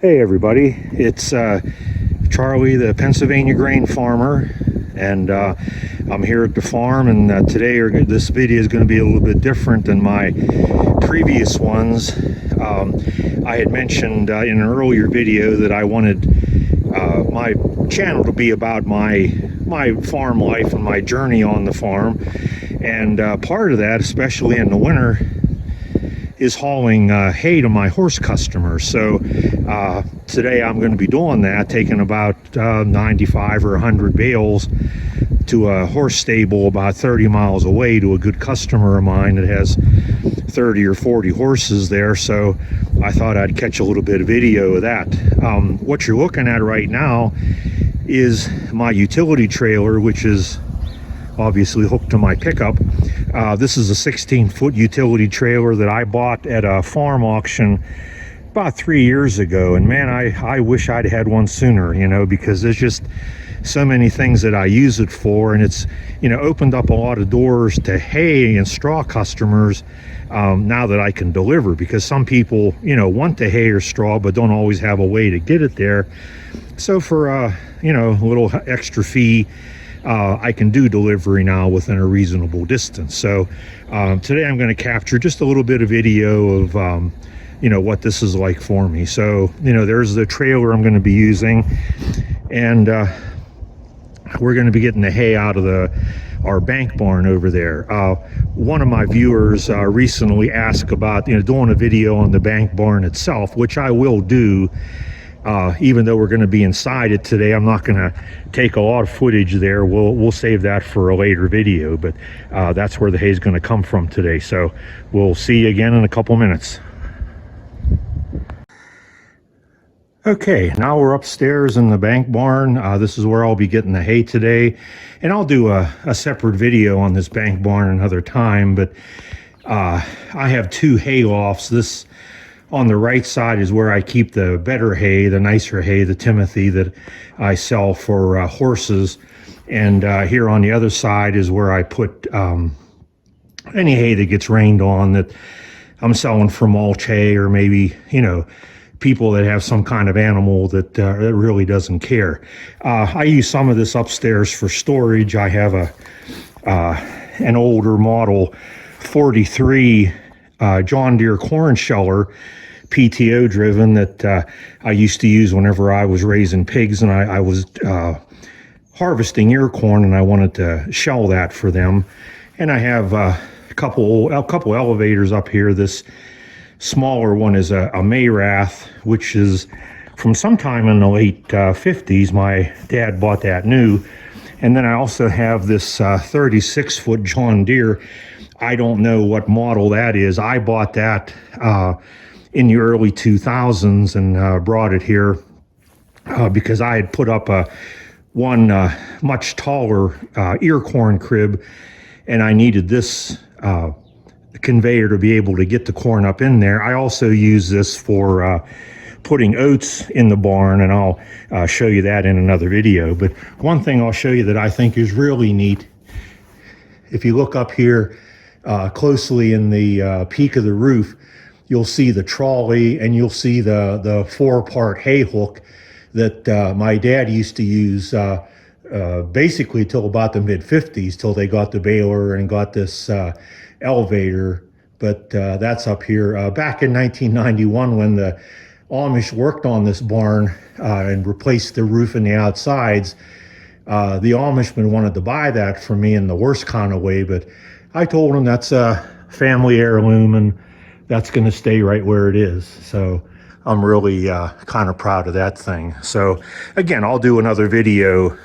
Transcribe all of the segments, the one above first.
Hey everybody, it's Charlie, the Pennsylvania grain farmer, and I'm here at the farm, and this video is going to be a little bit different than my previous ones. I had mentioned in an earlier video that I wanted my channel to be about my farm life and my journey on the farm, and part of that, especially in the winter, is hauling hay to my horse customers. So today I'm going to be doing that, taking about 95 or 100 bales to a horse stable about 30 miles away to a good customer of mine that has 30 or 40 horses there. So I thought I'd catch a little bit of video of that. What you're looking at right now is my utility trailer, which is obviously hooked to my pickup. This is a 16-foot utility trailer that I bought at a farm auction about 3 years ago, and man, I wish I'd had one sooner, because there's just so many things that I use it for, and it's opened up a lot of doors to hay and straw customers now that I can deliver, because some people want the hay or straw but don't always have a way to get it there. So for a little extra fee, I can do delivery now within a reasonable distance. So today I'm going to capture just a little bit of video of what this is like for me. So there's the trailer I'm going to be using, and we're going to be getting the hay out of our bank barn over there. One of my viewers recently asked about doing a video on the bank barn itself, which I will do. Even though we're going to be inside it today, I'm not going to take a lot of footage there. We'll save that for a later video, but that's where the hay is going to come from today. So we'll see you again in a couple minutes. Okay, now we're upstairs in the bank barn. This is where I'll be getting the hay today, and I'll do a separate video on this bank barn another time. But I have two hay lofts. This on the right side is where I keep the better hay, the nicer hay, the Timothy that I sell for horses. And here on the other side is where I put any hay that gets rained on that I'm selling for mulch hay, or maybe, people that have some kind of animal that really doesn't care. I use some of this upstairs for storage. I have an older model 43 John Deere corn sheller, PTO driven, that I used to use whenever I was raising pigs, and I was harvesting ear corn, and I wanted to shell that for them. And I have a couple elevators up here. This smaller one is a Mayrath, which is from sometime in the late 50s. My dad bought that new. And then I also have this 36-foot John Deere. I don't know what model that is. I bought that in the early 2000s and brought it here because I had put up one much taller ear corn crib, and I needed this conveyor to be able to get the corn up in there. I also use this for putting oats in the barn, and I'll show you that in another video. But one thing I'll show you that I think is really neat, if you look up here closely in the peak of the roof, you'll see the trolley, and you'll see the 4-part hay hook that my dad used to use basically till about the mid-50s, till they got the baler and got this elevator. But that's up here. Back in 1991, when the Amish worked on this barn and replaced the roof and the outsides, the Amishman wanted to buy that from me in the worst kind of way, but I told him that's a family heirloom and that's going to stay right where it is. So I'm really kind of proud of that thing. So again, I'll do another video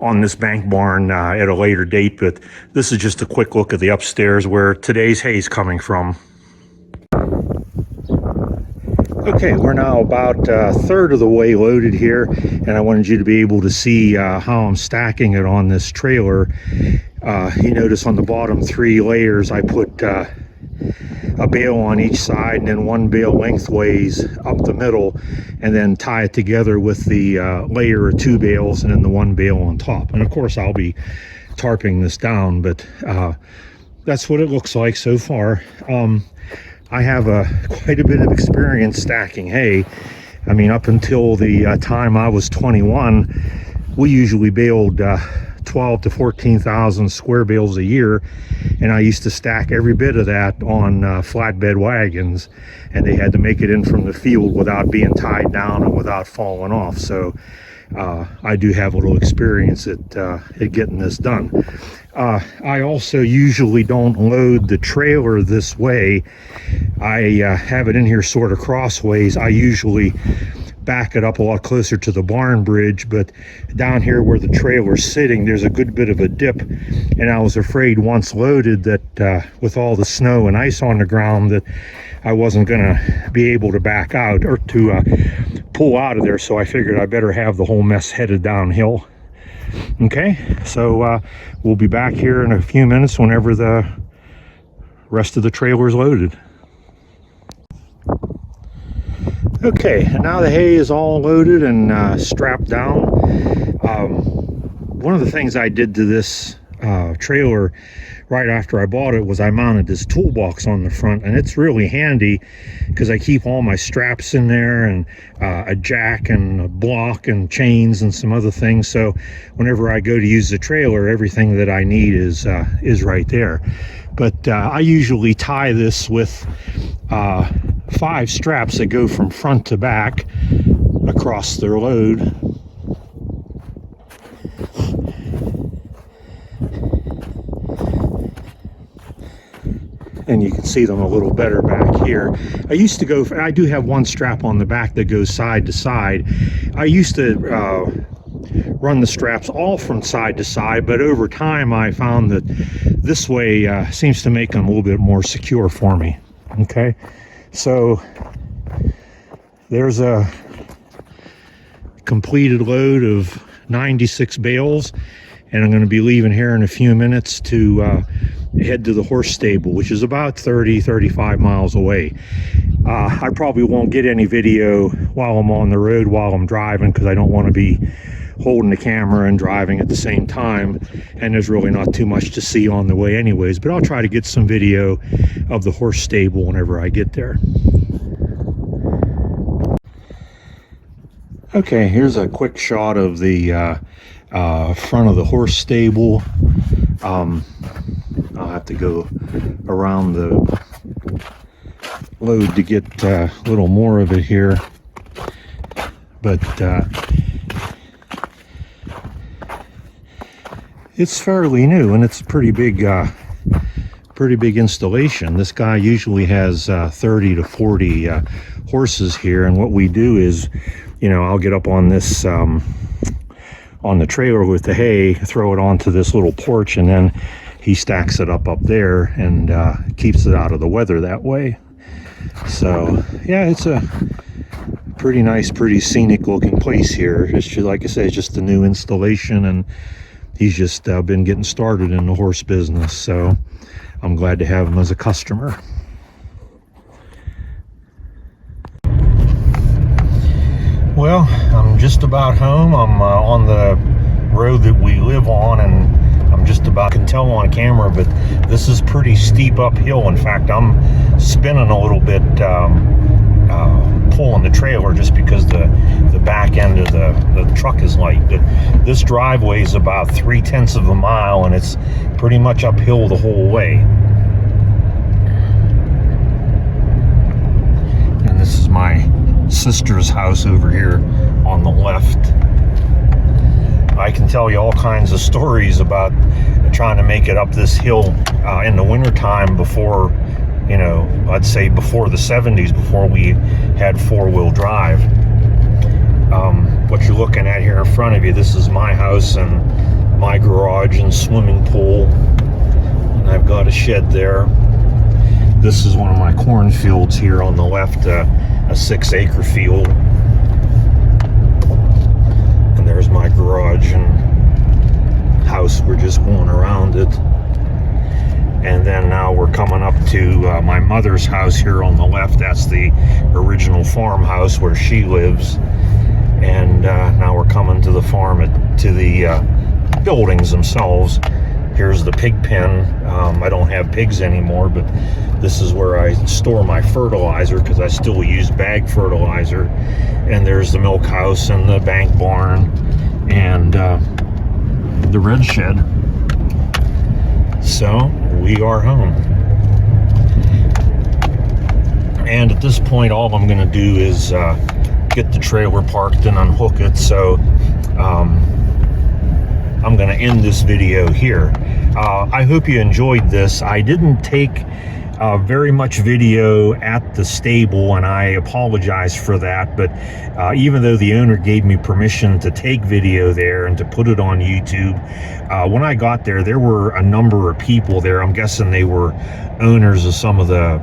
on this bank barn at a later date, but this is just a quick look at the upstairs where today's hay is coming from. Okay, we're now about a third of the way loaded here, and I wanted you to be able to see how I'm stacking it on this trailer. You notice on the bottom 3 layers I put a bale on each side, and then one bale lengthways up the middle, and then tie it together with the layer of 2 bales and then the 1 bale on top. And of course I'll be tarping this down, but that's what it looks like so far. I have quite a bit of experience stacking hay. I mean, up until the time I was 21, we usually baled 12 to 14,000 square bales a year, and I used to stack every bit of that on flatbed wagons, and they had to make it in from the field without being tied down and without falling off. So I do have a little experience at getting this done. I also usually don't load the trailer this way. I have it in here sort of crossways. I usually back it up a lot closer to the barn bridge, but down here where the trailer's sitting, there's a good bit of a dip, and I was afraid once loaded that with all the snow and ice on the ground that I wasn't gonna be able to back out or to pull out of there, so I figured I better have the whole mess headed downhill. Okay, so we'll be back here in a few minutes whenever the rest of the trailer is loaded. Okay, and now the hay is all loaded and strapped down. One of the things I did to this trailer right after I bought it was I mounted this toolbox on the front, and it's really handy because I keep all my straps in there and a jack and a block and chains and some other things. So whenever I go to use the trailer, everything that I need is right there. But I usually tie this with 5 straps that go from front to back across their load. And you can see them a little better back here. I do have one strap on the back that goes side to side. I used to run the straps all from side to side, but over time I found that this way seems to make them a little bit more secure for me. Okay, so there's a completed load of 96 bales, and I'm going to be leaving here in a few minutes to head to the horse stable, which is about 35 miles away. I probably won't get any video while I'm on the road while I'm driving, because I don't want to be holding the camera and driving at the same time, and there's really not too much to see on the way anyways, but I'll try to get some video of the horse stable whenever I get there. Okay, here's a quick shot of the front of the horse stable. I'll have to go around the load to get a little more of it here, but it's fairly new, and it's a pretty big installation. This guy usually has 30 to 40 horses here, and what we do is, I'll get up on this on the trailer with the hay, throw it onto this little porch, and then he stacks it up there and keeps it out of the weather that way. So yeah, it's a pretty nice, pretty scenic looking place here. It's just, like I say, it's just a new installation, and he's just been getting started in the horse business, so I'm glad to have him as a customer. Well, I'm just about home. I'm on the road that we live on, and I'm just about, can tell on camera, but this is pretty steep uphill. In fact, I'm spinning a little bit pulling the trailer just because the back end of the truck is light. But this driveway is about 3/10 of a mile, and it's pretty much uphill the whole way. And this is my sister's house over here on the left. I can tell you all kinds of stories about trying to make it up this hill in the wintertime before, I'd say before the 70s, before we had 4-wheel drive. What you're looking at here in front of you, this is my house and my garage and swimming pool, and I've got a shed there. This is one of my cornfields here on the left, a 6-acre field. And there's my garage and house. We're just going around it. And then now we're coming up to my mother's house here on the left. That's the original farmhouse where she lives. And now we're coming to the farm, to the buildings themselves. Here's the pig pen. I don't have pigs anymore, but this is where I store my fertilizer because I still use bag fertilizer. And there's the milk house and the bank barn and the red shed. So we are home. And at this point, all I'm going to do is get the trailer parked and unhook it. So I'm going to end this video here. I hope you enjoyed this. I didn't take very much video at the stable, and I apologize for that, but even though the owner gave me permission to take video there and to put it on YouTube, when I got there, there were a number of people there. I'm guessing they were owners of some of the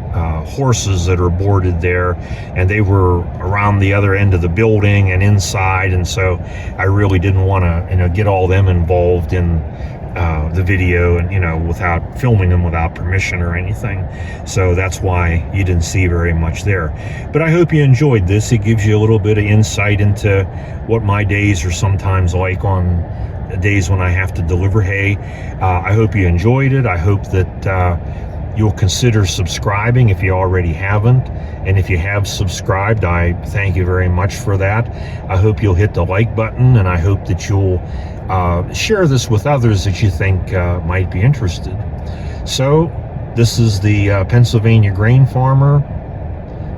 horses that are boarded there, and they were around the other end of the building and inside, and so I really didn't want to get all them involved in the video, and without filming them without permission or anything. So that's why you didn't see very much there. But I hope you enjoyed this. It gives you a little bit of insight into what my days are sometimes like on days when I have to deliver hay. I hope you enjoyed it. I hope that you'll consider subscribing if you already haven't, and if you have subscribed, I thank you very much for that. I hope you'll hit the like button, and I hope that you'll share this with others that you think might be interested. So this is the Pennsylvania grain farmer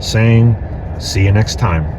saying, see you next time.